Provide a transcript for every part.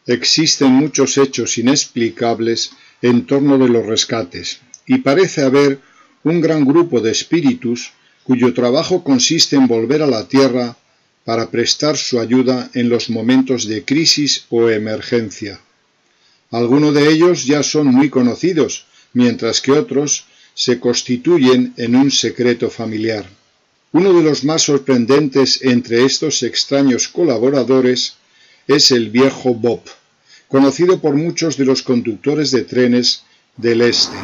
Existen muchos hechos inexplicables en torno de los rescates, y parece haber un gran grupo de espíritus cuyo trabajo consiste en volver a la tierra para prestar su ayuda en los momentos de crisis o emergencia. Algunos de ellos ya son muy conocidos, mientras que otros se constituyen en un secreto familiar. Uno de los más sorprendentes entre estos extraños colaboradores es el viejo Bob, conocido por muchos de los conductores de trenes del este.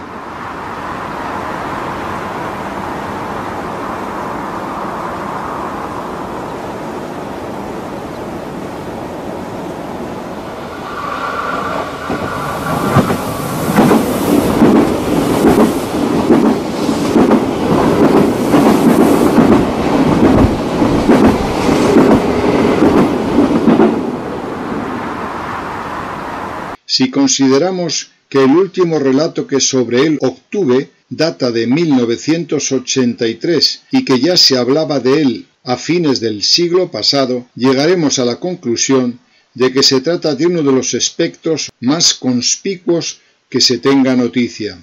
Si consideramos que el último relato que sobre él obtuve data de 1983 y que ya se hablaba de él a fines del siglo pasado, llegaremos a la conclusión de que se trata de uno de los espectros más conspicuos que se tenga noticia.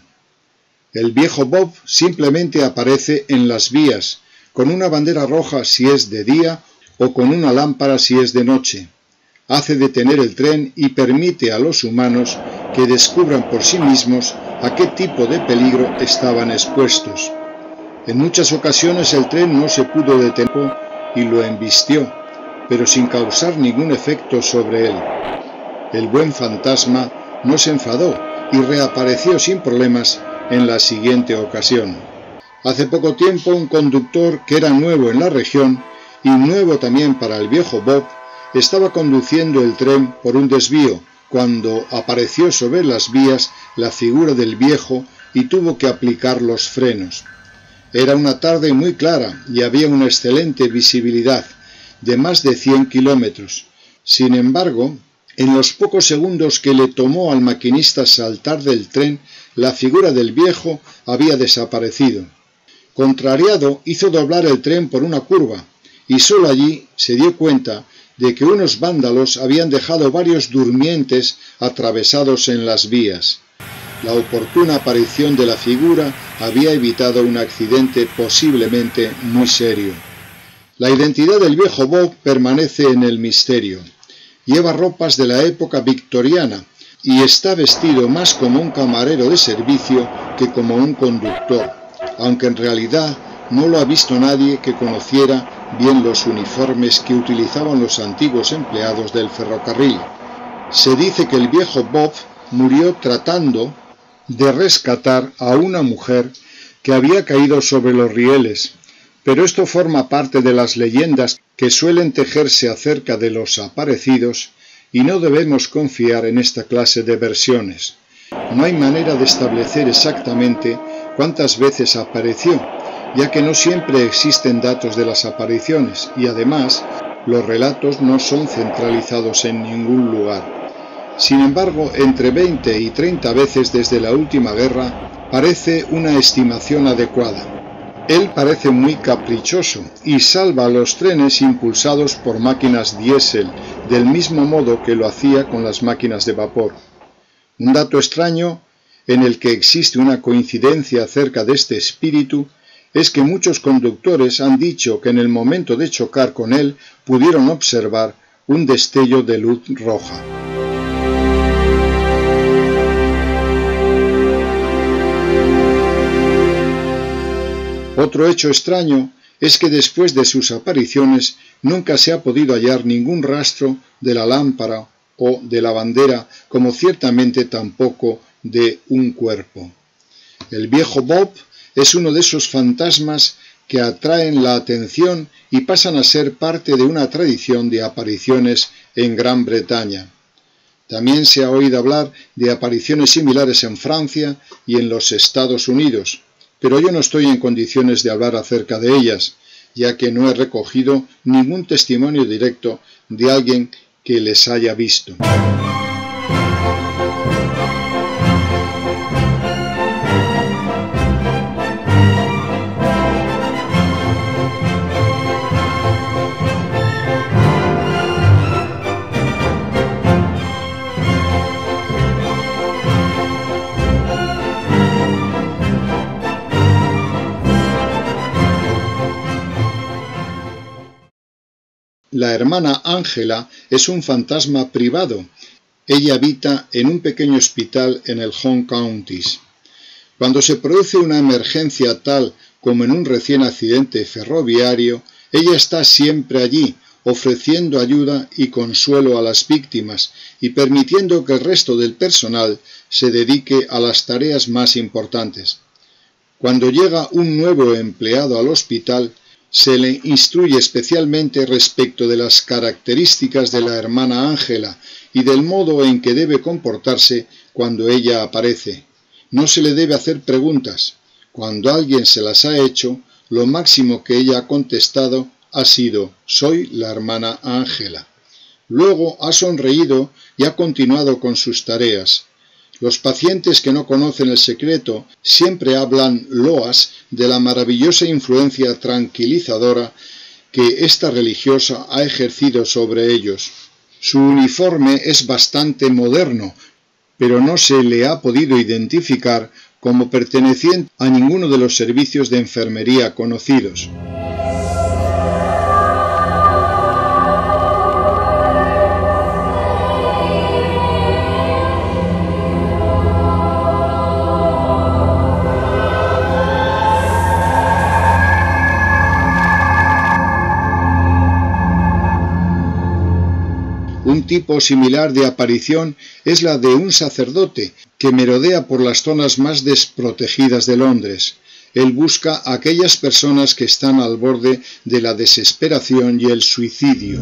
El viejo Bob simplemente aparece en las vías, con una bandera roja si es de día o con una lámpara si es de noche. Hace detener el tren y permite a los humanos que descubran por sí mismos a qué tipo de peligro estaban expuestos. En muchas ocasiones el tren no se pudo detener y lo embistió, pero sin causar ningún efecto sobre él. El buen fantasma no se enfadó y reapareció sin problemas en la siguiente ocasión. Hace poco tiempo un conductor que era nuevo en la región y nuevo también para el viejo Bob estaba conduciendo el tren por un desvío cuando apareció sobre las vías la figura del viejo y tuvo que aplicar los frenos. Era una tarde muy clara y había una excelente visibilidad de más de 100 kilómetros. Sin embargo, en los pocos segundos que le tomó al maquinista saltar del tren, la figura del viejo había desaparecido. Contrariado, hizo doblar el tren por una curva y solo allí se dio cuenta de que unos vándalos habían dejado varios durmientes atravesados en las vías. La oportuna aparición de la figura había evitado un accidente posiblemente muy serio. La identidad del viejo Bob permanece en el misterio. Lleva ropas de la época victoriana y está vestido más como un camarero de servicio que como un conductor, aunque en realidad no lo ha visto nadie que conociera bien los uniformes que utilizaban los antiguos empleados del ferrocarril. Se dice que el viejo Bob murió tratando de rescatar a una mujer que había caído sobre los rieles, pero esto forma parte de las leyendas que suelen tejerse acerca de los aparecidos y no debemos confiar en esta clase de versiones. No hay manera de establecer exactamente cuántas veces apareció, ya que no siempre existen datos de las apariciones y además los relatos no son centralizados en ningún lugar. Sin embargo, entre 20 y 30 veces desde la última guerra parece una estimación adecuada. Él parece muy caprichoso y salva a los trenes impulsados por máquinas diésel, del mismo modo que lo hacía con las máquinas de vapor. Un dato extraño en el que existe una coincidencia acerca de este espíritu es que muchos conductores han dicho que en el momento de chocar con él pudieron observar un destello de luz roja. Otro hecho extraño es que después de sus apariciones nunca se ha podido hallar ningún rastro de la lámpara o de la bandera, como ciertamente tampoco de un cuerpo. El viejo Bob es uno de esos fantasmas que atraen la atención y pasan a ser parte de una tradición de apariciones en Gran Bretaña. También se ha oído hablar de apariciones similares en Francia y en los Estados Unidos, pero yo no estoy en condiciones de hablar acerca de ellas, ya que no he recogido ningún testimonio directo de alguien que les haya visto. La hermana Ángela es un fantasma privado. Ella habita en un pequeño hospital en el Home Counties. Cuando se produce una emergencia tal como en un recién accidente ferroviario, ella está siempre allí, ofreciendo ayuda y consuelo a las víctimas y permitiendo que el resto del personal se dedique a las tareas más importantes. Cuando llega un nuevo empleado al hospital, se le instruye especialmente respecto de las características de la hermana Ángela y del modo en que debe comportarse cuando ella aparece. No se le debe hacer preguntas. Cuando alguien se las ha hecho, lo máximo que ella ha contestado ha sido: soy la hermana Ángela. Luego ha sonreído y ha continuado con sus tareas. Los pacientes que no conocen el secreto siempre hablan loas de la maravillosa influencia tranquilizadora que esta religiosa ha ejercido sobre ellos. Su uniforme es bastante moderno, pero no se le ha podido identificar como perteneciente a ninguno de los servicios de enfermería conocidos. Un tipo similar de aparición es la de un sacerdote que merodea por las zonas más desprotegidas de Londres. Él busca a aquellas personas que están al borde de la desesperación y el suicidio.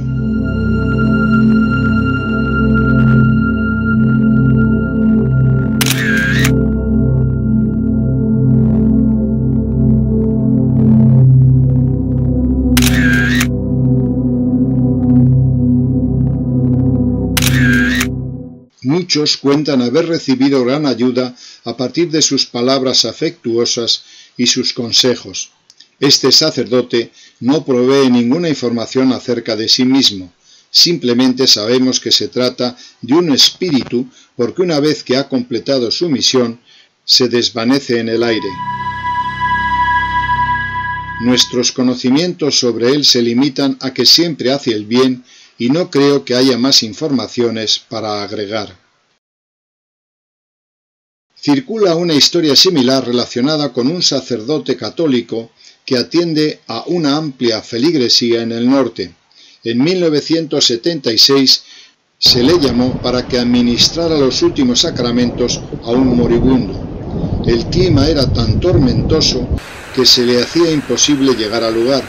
Muchos cuentan haber recibido gran ayuda a partir de sus palabras afectuosas y sus consejos. Este sacerdote no provee ninguna información acerca de sí mismo. Simplemente sabemos que se trata de un espíritu porque una vez que ha completado su misión, se desvanece en el aire. Nuestros conocimientos sobre él se limitan a que siempre hace el bien y no creo que haya más informaciones para agregar. Circula una historia similar relacionada con un sacerdote católico que atiende a una amplia feligresía en el norte. En 1976 se le llamó para que administrara los últimos sacramentos a un moribundo. El clima era tan tormentoso que se le hacía imposible llegar al lugar.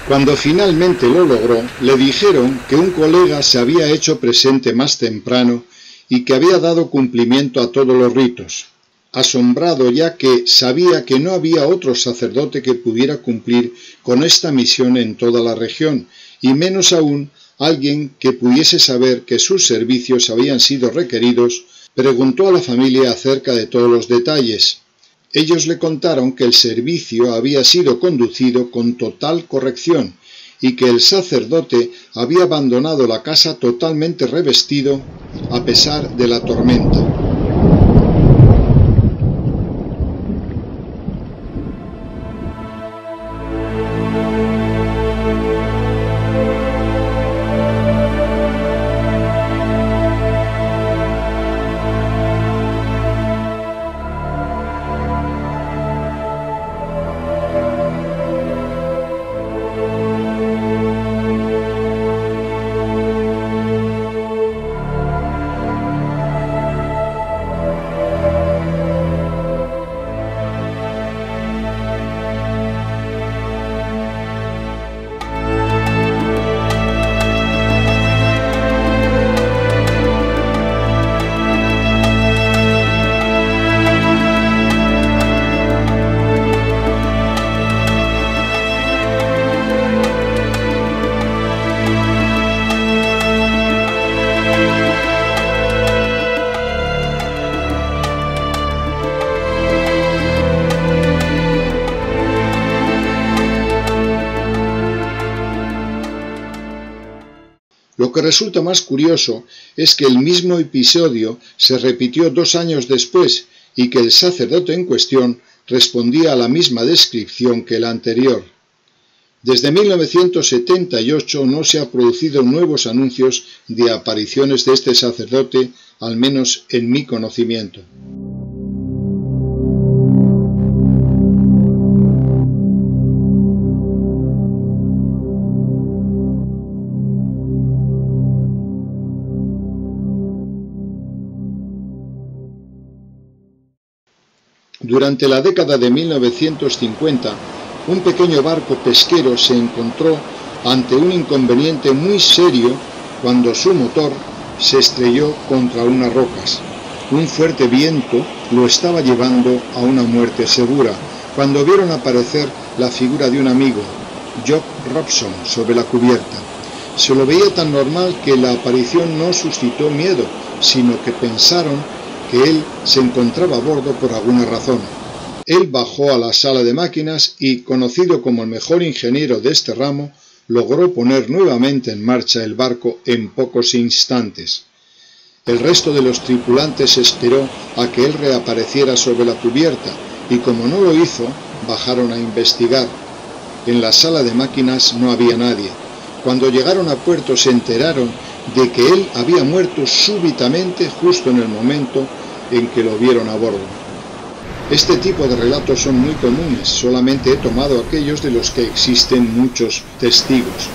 Cuando finalmente lo logró, le dijeron que un colega se había hecho presente más temprano y que había dado cumplimiento a todos los ritos. Asombrado, ya que sabía que no había otro sacerdote que pudiera cumplir con esta misión en toda la región, y menos aún alguien que pudiese saber que sus servicios habían sido requeridos, preguntó a la familia acerca de todos los detalles. Ellos le contaron que el servicio había sido conducido con total corrección y que el sacerdote había abandonado la casa totalmente revestido a pesar de la tormenta. Lo que resulta más curioso es que el mismo episodio se repitió 2 años después y que el sacerdote en cuestión respondía a la misma descripción que el anterior. Desde 1978 no se han producido nuevos anuncios de apariciones de este sacerdote, al menos en mi conocimiento. Durante la década de 1950, un pequeño barco pesquero se encontró ante un inconveniente muy serio cuando su motor se estrelló contra unas rocas. Un fuerte viento lo estaba llevando a una muerte segura, cuando vieron aparecer la figura de un amigo, Jock Robson, sobre la cubierta. Se lo veía tan normal que la aparición no suscitó miedo, sino que pensaron que él se encontraba a bordo por alguna razón. Él bajó a la sala de máquinas y, conocido como el mejor ingeniero de este ramo, logró poner nuevamente en marcha el barco en pocos instantes. El resto de los tripulantes esperó a que él reapareciera sobre la cubierta y, como no lo hizo, bajaron a investigar. En la sala de máquinas no había nadie. Cuando llegaron a puerto se enteraron de que él había muerto súbitamente justo en el momento en que lo vieron a bordo. Este tipo de relatos son muy comunes, solamente he tomado aquellos de los que existen muchos testigos.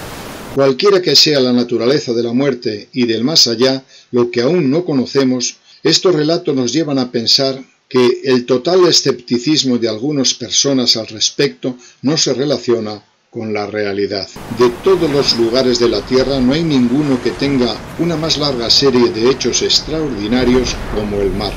Cualquiera que sea la naturaleza de la muerte y del más allá, lo que aún no conocemos, estos relatos nos llevan a pensar que el total escepticismo de algunas personas al respecto no se relaciona con la realidad. De todos los lugares de la Tierra no hay ninguno que tenga una más larga serie de hechos extraordinarios como el mar.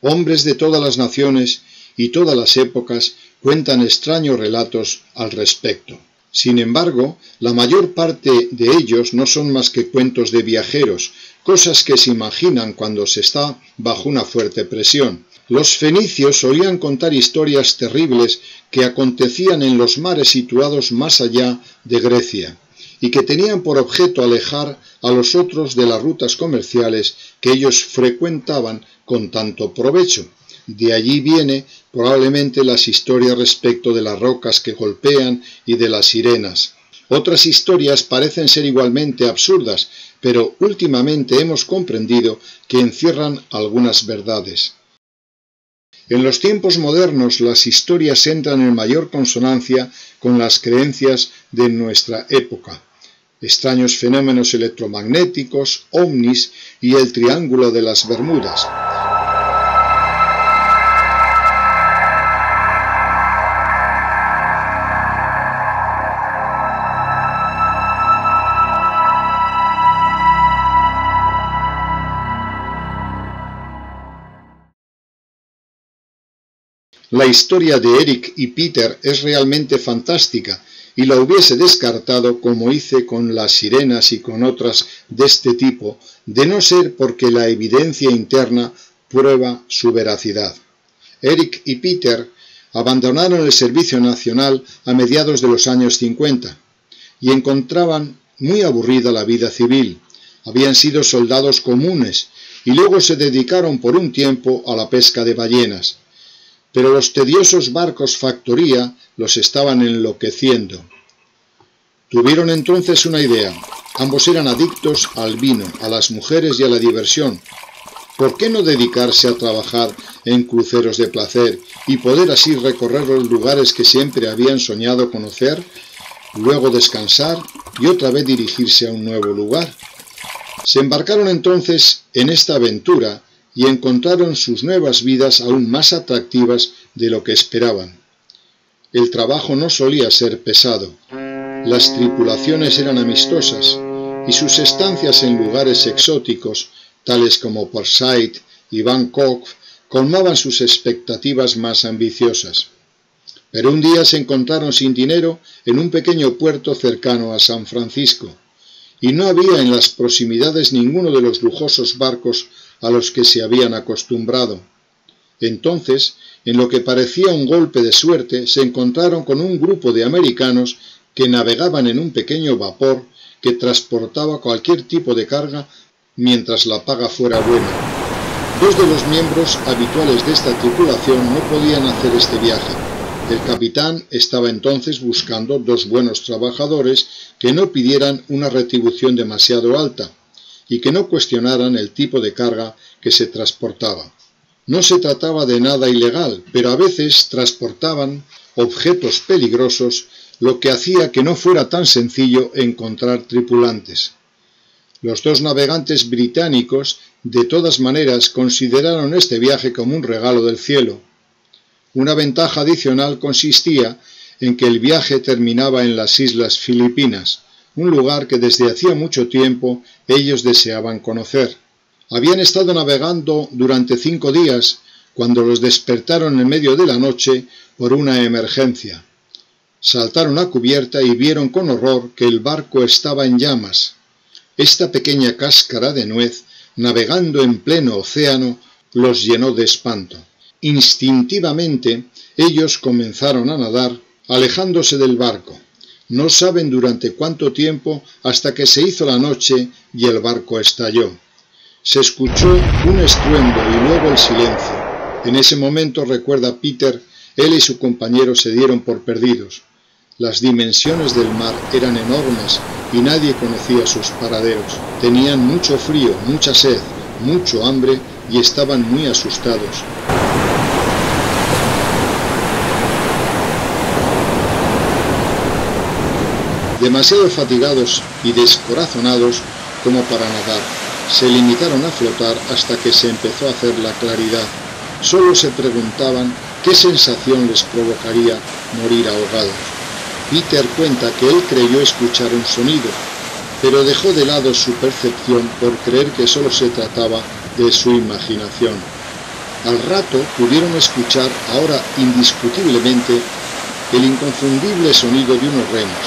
Hombres de todas las naciones y todas las épocas cuentan extraños relatos al respecto. Sin embargo, la mayor parte de ellos no son más que cuentos de viajeros, cosas que se imaginan cuando se está bajo una fuerte presión. Los fenicios solían contar historias terribles que acontecían en los mares situados más allá de Grecia, y que tenían por objeto alejar a los otros de las rutas comerciales que ellos frecuentaban con tanto provecho. De allí viene probablemente las historias respecto de las rocas que golpean y de las sirenas. Otras historias parecen ser igualmente absurdas, pero últimamente hemos comprendido que encierran algunas verdades. En los tiempos modernos las historias entran en mayor consonancia con las creencias de nuestra época. Extraños fenómenos electromagnéticos, ovnis y el Triángulo de las Bermudas. La historia de Eric y Peter es realmente fantástica y la hubiese descartado como hice con las sirenas y con otras de este tipo, de no ser porque la evidencia interna prueba su veracidad. Eric y Peter abandonaron el servicio nacional a mediados de los años 50 y encontraban muy aburrida la vida civil. Habían sido soldados comunes y luego se dedicaron por un tiempo a la pesca de ballenas. Pero los tediosos barcos factoría los estaban enloqueciendo. Tuvieron entonces una idea. Ambos eran adictos al vino, a las mujeres y a la diversión. ¿Por qué no dedicarse a trabajar en cruceros de placer y poder así recorrer los lugares que siempre habían soñado conocer, luego descansar y otra vez dirigirse a un nuevo lugar? Se embarcaron entonces en esta aventura y encontraron sus nuevas vidas aún más atractivas de lo que esperaban. El trabajo no solía ser pesado, las tripulaciones eran amistosas y sus estancias en lugares exóticos, tales como Port Said y Bangkok, colmaban sus expectativas más ambiciosas. Pero un día se encontraron sin dinero en un pequeño puerto cercano a San Francisco, y no había en las proximidades ninguno de los lujosos barcos a los que se habían acostumbrado. Entonces, en lo que parecía un golpe de suerte, se encontraron con un grupo de americanos que navegaban en un pequeño vapor que transportaba cualquier tipo de carga mientras la paga fuera buena. Dos de los miembros habituales de esta tripulación no podían hacer este viaje, El capitán estaba entonces buscando 2 buenos trabajadores que no pidieran una retribución demasiado alta y que no cuestionaran el tipo de carga que se transportaba. No se trataba de nada ilegal, pero a veces transportaban objetos peligrosos, lo que hacía que no fuera tan sencillo encontrar tripulantes. Los 2 navegantes británicos, de todas maneras, consideraron este viaje como un regalo del cielo. Una ventaja adicional consistía en que el viaje terminaba en las Islas Filipinas, un lugar que desde hacía mucho tiempo ellos deseaban conocer. Habían estado navegando durante 5 días cuando los despertaron en medio de la noche por una emergencia. Saltaron a cubierta y vieron con horror que el barco estaba en llamas. Esta pequeña cáscara de nuez, navegando en pleno océano, los llenó de espanto. Instintivamente, ellos comenzaron a nadar, alejándose del barco. No saben durante cuánto tiempo hasta que se hizo la noche y el barco estalló. Se escuchó un estruendo y luego el silencio. En ese momento, recuerda Peter, él y su compañero se dieron por perdidos. Las dimensiones del mar eran enormes y nadie conocía sus paraderos. Tenían mucho frío, mucha sed, mucho hambre y estaban muy asustados. Demasiado fatigados y descorazonados como para nadar, se limitaron a flotar hasta que se empezó a hacer la claridad. Solo se preguntaban qué sensación les provocaría morir ahogados. Peter cuenta que él creyó escuchar un sonido, pero dejó de lado su percepción por creer que solo se trataba de su imaginación. Al rato pudieron escuchar, ahora indiscutiblemente, el inconfundible sonido de unos remos.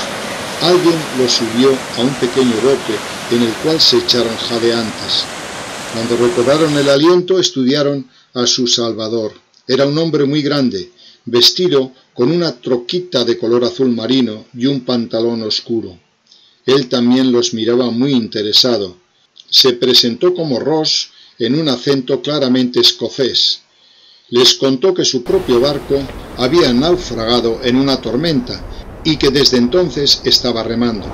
Alguien los subió a un pequeño bote en el cual se echaron jadeantes. Cuando recobraron el aliento, estudiaron a su salvador. Era un hombre muy grande, vestido con una troquita de color azul marino y un pantalón oscuro. Él también los miraba muy interesado. Se presentó como Ross en un acento claramente escocés. Les contó que su propio barco había naufragado en una tormenta y que desde entonces estaba remando.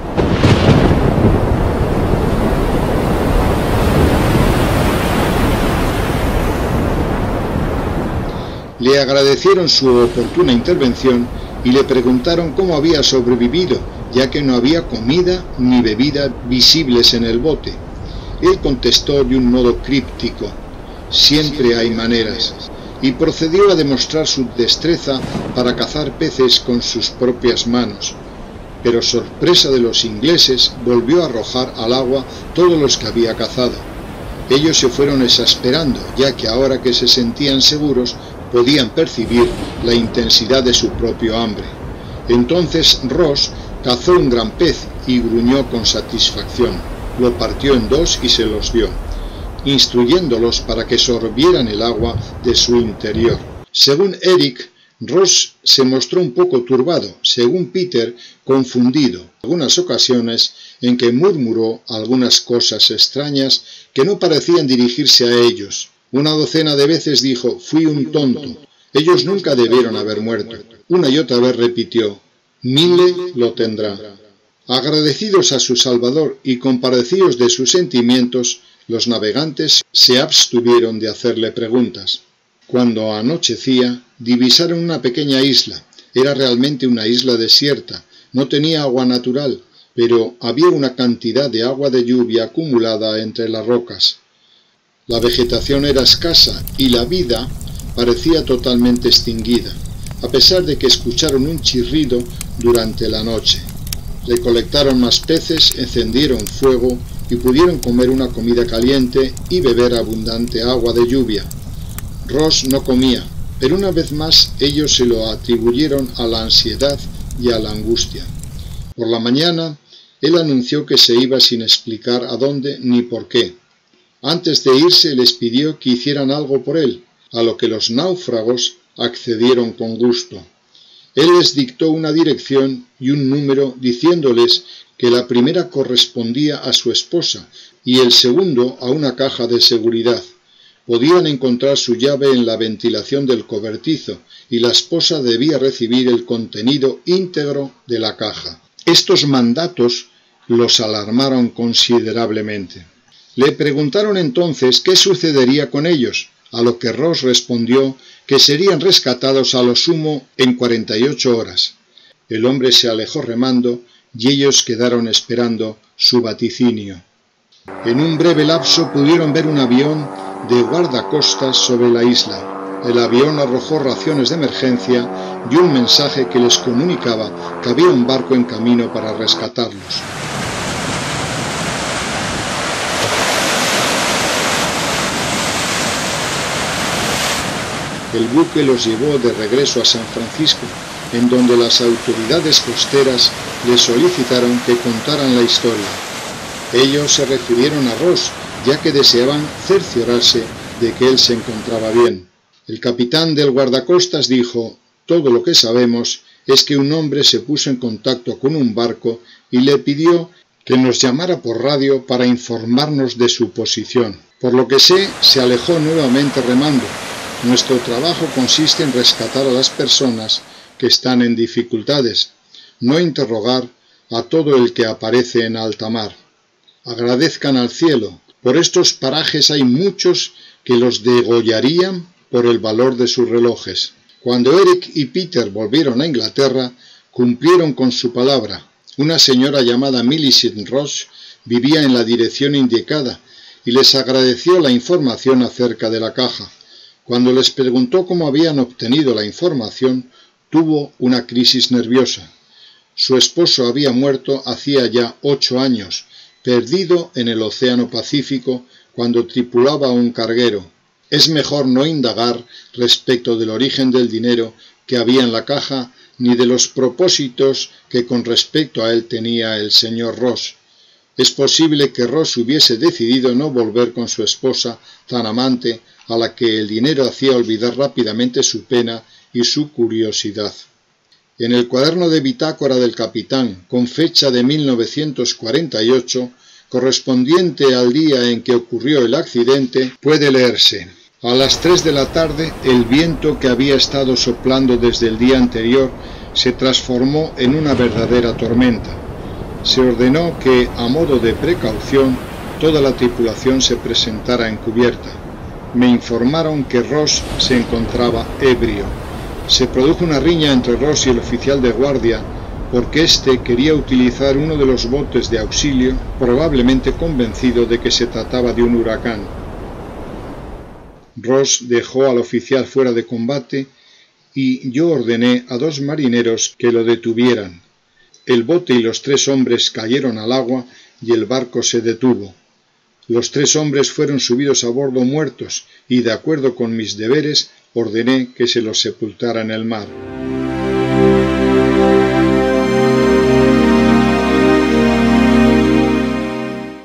Le agradecieron su oportuna intervención y le preguntaron cómo había sobrevivido, ya que no había comida ni bebida visibles en el bote. Él contestó de un modo críptico: «Siempre hay maneras», y procedió a demostrar su destreza para cazar peces con sus propias manos. Pero sorpresa de los ingleses, volvió a arrojar al agua todos los que había cazado. Ellos se fueron exasperando, ya que ahora que se sentían seguros, podían percibir la intensidad de su propio hambre. Entonces Ross cazó un gran pez y gruñó con satisfacción. Lo partió en 2 y se los dio, instruyéndolos para que sorbieran el agua de su interior. Según Eric, Ross se mostró un poco turbado, según Peter, confundido, en algunas ocasiones en que murmuró algunas cosas extrañas que no parecían dirigirse a ellos. Una docena de veces dijo: «Fui un tonto, ellos nunca debieron haber muerto». Una y otra vez repitió: «Mille lo tendrá». Agradecidos a su Salvador y compadecidos de sus sentimientos, los navegantes se abstuvieron de hacerle preguntas. Cuando anochecía, divisaron una pequeña isla. Era realmente una isla desierta, no tenía agua natural, pero había una cantidad de agua de lluvia acumulada entre las rocas. La vegetación era escasa y la vida parecía totalmente extinguida, a pesar de que escucharon un chirrido durante la noche. Recolectaron más peces, encendieron fuego y pudieron comer una comida caliente y beber abundante agua de lluvia. Ross no comía, pero una vez más ellos se lo atribuyeron a la ansiedad y a la angustia. Por la mañana, él anunció que se iba sin explicar a dónde ni por qué. Antes de irse les pidió que hicieran algo por él, a lo que los náufragos accedieron con gusto. Él les dictó una dirección y un número, diciéndoles que la primera correspondía a su esposa y el segundo a una caja de seguridad. Podían encontrar su llave en la ventilación del cobertizo y la esposa debía recibir el contenido íntegro de la caja. Estos mandatos los alarmaron considerablemente. Le preguntaron entonces qué sucedería con ellos, a lo que Ross respondió que serían rescatados a lo sumo en 48 horas. El hombre se alejó remando y ellos quedaron esperando su vaticinio. En un breve lapso pudieron ver un avión de guardacostas sobre la isla. El avión arrojó raciones de emergencia y un mensaje que les comunicaba que había un barco en camino para rescatarlos. El buque los llevó de regreso a San Francisco, en donde las autoridades costeras les solicitaron que contaran la historia. Ellos se refirieron a Ross, ya que deseaban cerciorarse de que él se encontraba bien. El capitán del guardacostas dijo: «Todo lo que sabemos es que un hombre se puso en contacto con un barco y le pidió que nos llamara por radio para informarnos de su posición. Por lo que sé, se alejó nuevamente remando. Nuestro trabajo consiste en rescatar a las personas que están en dificultades, no interrogar a todo el que aparece en alta mar. Agradezcan al cielo. Por estos parajes hay muchos que los degollarían por el valor de sus relojes». Cuando Eric y Peter volvieron a Inglaterra, cumplieron con su palabra. Una señora llamada Millicent Ross vivía en la dirección indicada y les agradeció la información acerca de la caja. Cuando les preguntó cómo habían obtenido la información, tuvo una crisis nerviosa. Su esposo había muerto hacía ya 8 años, perdido en el Océano Pacífico cuando tripulaba un carguero. Es mejor no indagar respecto del origen del dinero que había en la caja ni de los propósitos que con respecto a él tenía el señor Ross. Es posible que Ross hubiese decidido no volver con su esposa tan amante, a la que el dinero hacía olvidar rápidamente su pena y su curiosidad. En el cuaderno de bitácora del capitán, con fecha de 1948, correspondiente al día en que ocurrió el accidente, puede leerse: «A las 3 de la tarde, el viento que había estado soplando desde el día anterior se transformó en una verdadera tormenta. Se ordenó que, a modo de precaución, toda la tripulación se presentara en cubierta. Me informaron que Ross se encontraba ebrio. Se produjo una riña entre Ross y el oficial de guardia, porque éste quería utilizar uno de los botes de auxilio, probablemente convencido de que se trataba de un huracán. Ross dejó al oficial fuera de combate y yo ordené a 2 marineros que lo detuvieran. El bote y los 3 hombres cayeron al agua y el barco se detuvo. Los 3 hombres fueron subidos a bordo muertos y, de acuerdo con mis deberes, ordené que se los sepultara en el mar».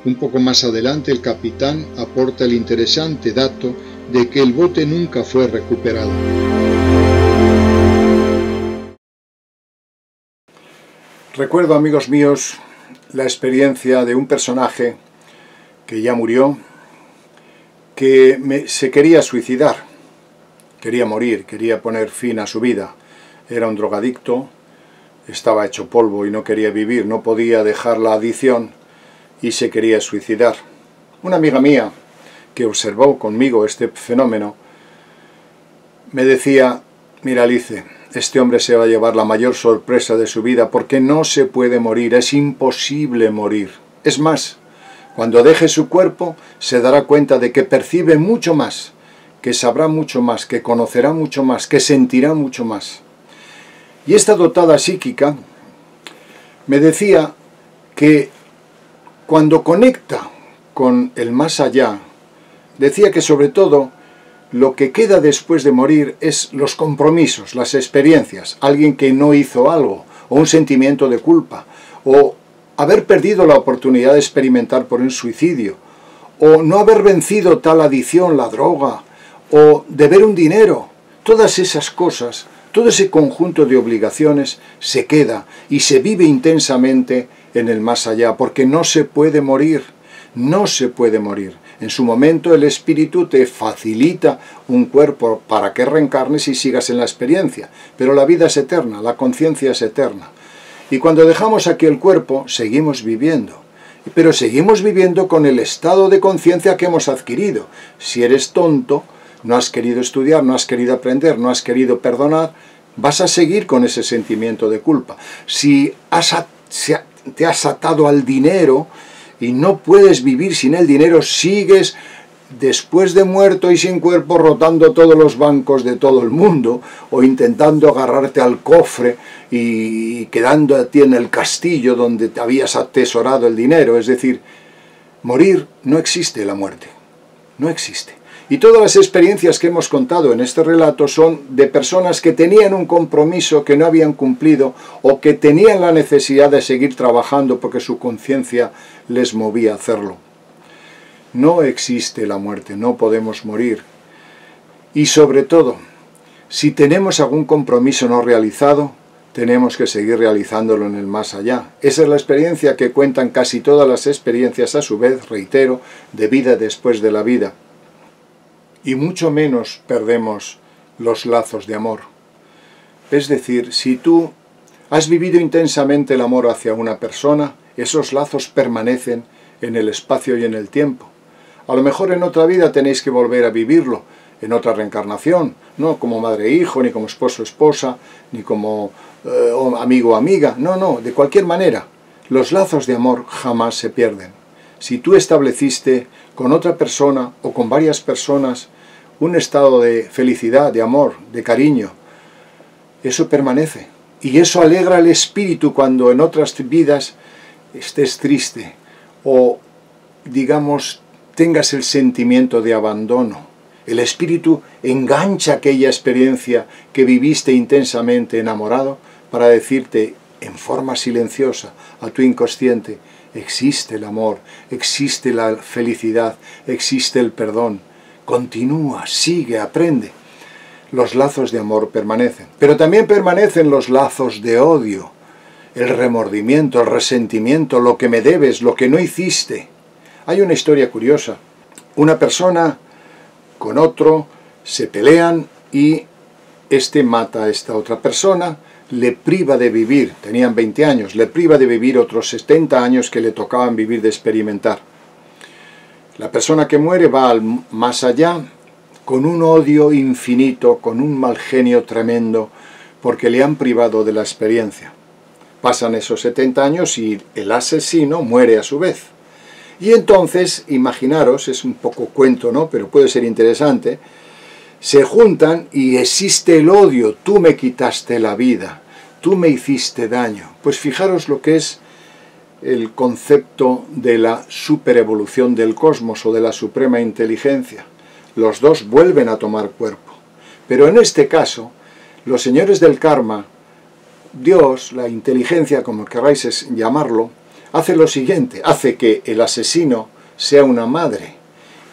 Un poco más adelante el capitán aporta el interesante dato de que el bote nunca fue recuperado. Recuerdo, amigos míos, la experiencia de un personaje que ya murió, que se quería suicidar, quería morir, quería poner fin a su vida. Era un drogadicto, estaba hecho polvo y no quería vivir, no podía dejar la adicción y se quería suicidar. Una amiga mía que observó conmigo este fenómeno me decía: «Mira, Alice, este hombre se va a llevar la mayor sorpresa de su vida porque no se puede morir, es imposible morir. Es más, cuando deje su cuerpo se dará cuenta de que percibe mucho más, que sabrá mucho más, que conocerá mucho más, que sentirá mucho más». Y esta dotada psíquica me decía que cuando conecta con el más allá, decía que sobre todo lo que queda después de morir es los compromisos, las experiencias, alguien que no hizo algo, o un sentimiento de culpa, o haber perdido la oportunidad de experimentar por un suicidio, o no haber vencido tal adicción, la droga, o deber un dinero. Todas esas cosas, todo ese conjunto de obligaciones se queda y se vive intensamente en el más allá, porque no se puede morir, no se puede morir. En su momento el espíritu te facilita un cuerpo para que reencarnes y sigas en la experiencia, pero la vida es eterna, la conciencia es eterna. Y cuando dejamos aquí el cuerpo, seguimos viviendo. Pero seguimos viviendo con el estado de conciencia que hemos adquirido. Si eres tonto, no has querido estudiar, no has querido aprender, no has querido perdonar, vas a seguir con ese sentimiento de culpa. Si te has atado al dinero y no puedes vivir sin el dinero, sigues después de muerto y sin cuerpo rotando todos los bancos de todo el mundo o intentando agarrarte al cofre y quedando a ti en el castillo donde te habías atesorado el dinero. Es decir, morir, no existe la muerte, no existe. Y todas las experiencias que hemos contado en este relato son de personas que tenían un compromiso que no habían cumplido o que tenían la necesidad de seguir trabajando porque su conciencia les movía a hacerlo. No existe la muerte, no podemos morir. Y sobre todo, si tenemos algún compromiso no realizado, tenemos que seguir realizándolo en el más allá. Esa es la experiencia que cuentan casi todas las experiencias, a su vez, reitero, de vida después de la vida. Y mucho menos perdemos los lazos de amor. Es decir, si tú has vivido intensamente el amor hacia una persona, esos lazos permanecen en el espacio y en el tiempo. A lo mejor en otra vida tenéis que volver a vivirlo, en otra reencarnación, no como madre e hijo, ni como esposo o esposa, ni como amigo o amiga, no, de cualquier manera, los lazos de amor jamás se pierden. Si tú estableciste con otra persona o con varias personas un estado de felicidad, de amor, de cariño, eso permanece. Y eso alegra el espíritu cuando en otras vidas estés triste o, digamos, tengas el sentimiento de abandono. El espíritu engancha aquella experiencia que viviste intensamente enamorado para decirte en forma silenciosa a tu inconsciente: existe el amor, existe la felicidad, existe el perdón. Continúa, sigue, aprende. Los lazos de amor permanecen, pero también permanecen los lazos de odio, el remordimiento, el resentimiento, lo que me debes, lo que no hiciste. Hay una historia curiosa. Una persona con otro se pelean y este mata a esta otra persona, le priva de vivir, tenían 20 años, le priva de vivir otros 70 años que le tocaban vivir, de experimentar. La persona que muere va al más allá con un odio infinito, con un mal genio tremendo, porque le han privado de la experiencia. Pasan esos 70 años y el asesino muere a su vez. Y entonces, imaginaros, es un poco cuento, ¿no?, pero puede ser interesante, se juntan y existe el odio: tú me quitaste la vida, tú me hiciste daño. Pues fijaros lo que es el concepto de la superevolución del cosmos o de la suprema inteligencia. Los dos vuelven a tomar cuerpo. Pero en este caso, los señores del karma, Dios, la inteligencia, como queráis llamarlo, hace lo siguiente: hace que el asesino sea una madre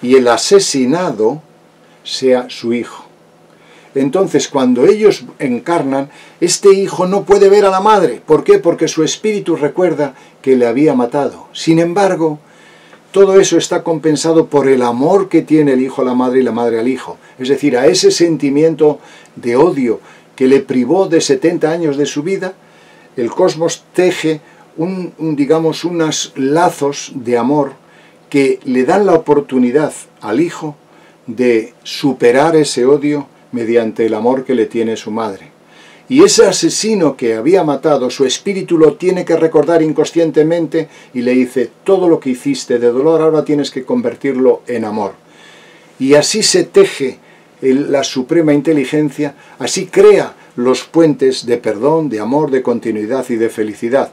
y el asesinado sea su hijo. Entonces, cuando ellos encarnan, este hijo no puede ver a la madre. ¿Por qué? Porque su espíritu recuerda que le había matado. Sin embargo, todo eso está compensado por el amor que tiene el hijo a la madre y la madre al hijo. Es decir, a ese sentimiento de odio que le privó de 70 años de su vida, el cosmos teje digamos, unos lazos de amor que le dan la oportunidad al hijo de superar ese odio mediante el amor que le tiene su madre. Y ese asesino que había matado, su espíritu lo tiene que recordar inconscientemente y le dice: todo lo que hiciste de dolor ahora tienes que convertirlo en amor. Y así se teje la suprema inteligencia, así crea los puentes de perdón, de amor, de continuidad y de felicidad.